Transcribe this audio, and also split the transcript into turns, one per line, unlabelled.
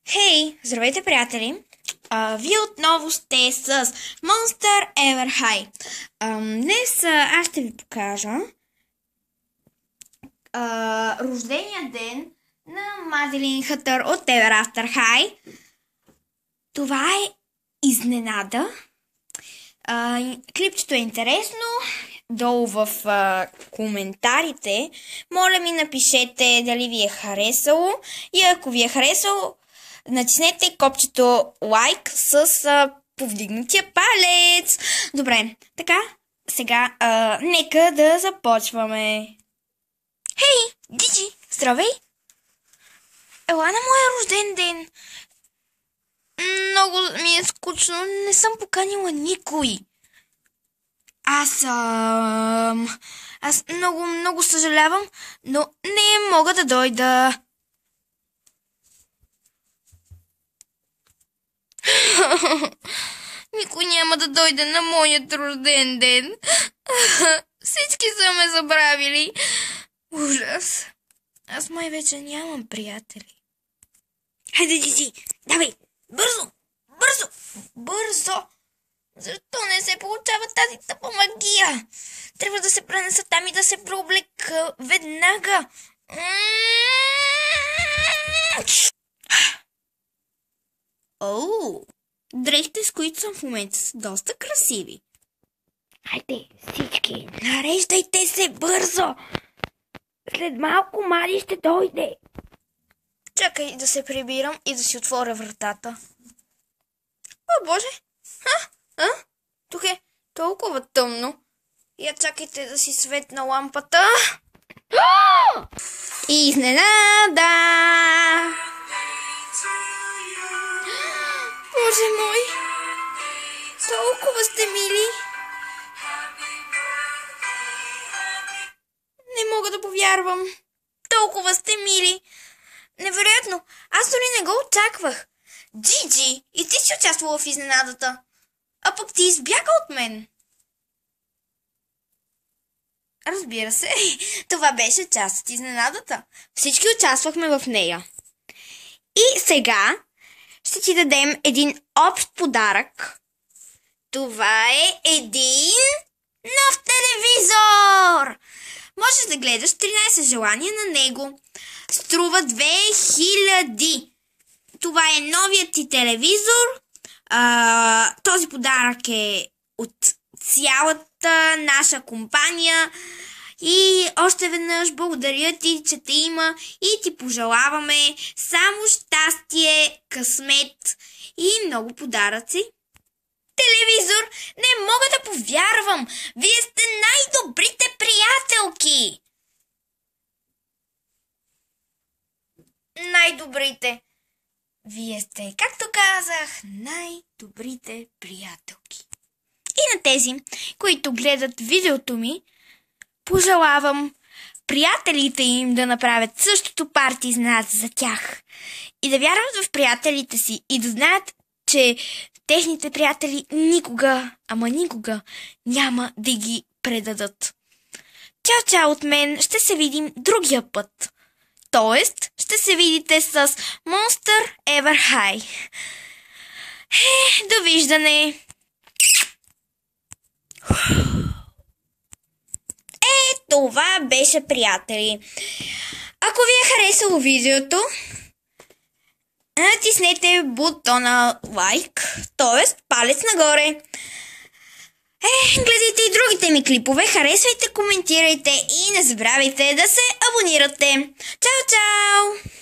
Хей, здравейте, приятели! Вие отново сте с Monster Ever High. Днес аз ще ви покажа рождения ден на Маделин Хатър от Ever After High. Това е изненада. Клипчето е интересно. Долу в коментарите моля ми напишете дали ви е харесало и ако ви е харесало, натиснете копчето лайк с повдигнатия палец. Добре, така, сега нека да започваме. Хей, Диджи, здравей! Ела на моя рожден ден. Много ми е скучно, не съм поканила никой. Аз много съжалявам, но не мога да дойда. Никой няма да дойде на моят рожден ден. Всички са ме забравили. Ужас. Аз май вече нямам приятели. Хайде, Диди, давай, бързо, бързо, бързо. Защо не се получава тази тъпа магия? Трябва да се пренеса там и да се преоблека веднага. Дрехите, с които съм в момента, са доста красиви. Хайде, всички, нареждайте се бързо. След малко Мади ще дойде. Чакай да се прибирам и да си отворя вратата. О, Боже! Тук е толкова тъмно. Я чакайте да си светна лампата. Изненада! Боже мой! Толкова сте мили! Не мога да повярвам. Толкова сте мили! Невероятно! Аз дори не го очаквах. Джиджи, и ти си участвала в изненадата. А пък ти избяга от мен. Разбира се, това беше част от изненадата. Всички участвахме в нея. И сега ще ти дадем един общ подарък. Това е един нов телевизор. Можеш да гледаш 13 желания на него. Струва 2000. Това е новият ти телевизор. Този подарък е от цялата наша компания. И още веднъж благодаря ти, че те има и ти пожелаваме само щастие, късмет и много подаръци. Телевизор, не мога да повярвам! Вие сте най-добрите приятелки! Най-добрите. Вие сте, както казах, най-добрите приятелки. И на тези, които гледат видеото ми, пожелавам приятелите им да направят същото парти изненада за тях. И да вярват в приятелите си и да знаят, че техните приятели никога, ама никога няма да ги предадат. Чао-чао от мен, ще се видим другия път. Тоест, ще се видите с Monster Ever High. Довиждане! Това беше, приятели. Ако ви е харесало видеото, натиснете бутона лайк, т.е. палец нагоре. Гледайте и другите ми клипове, харесвайте, коментирайте и не забравяйте да се абонирате. Чао, чао!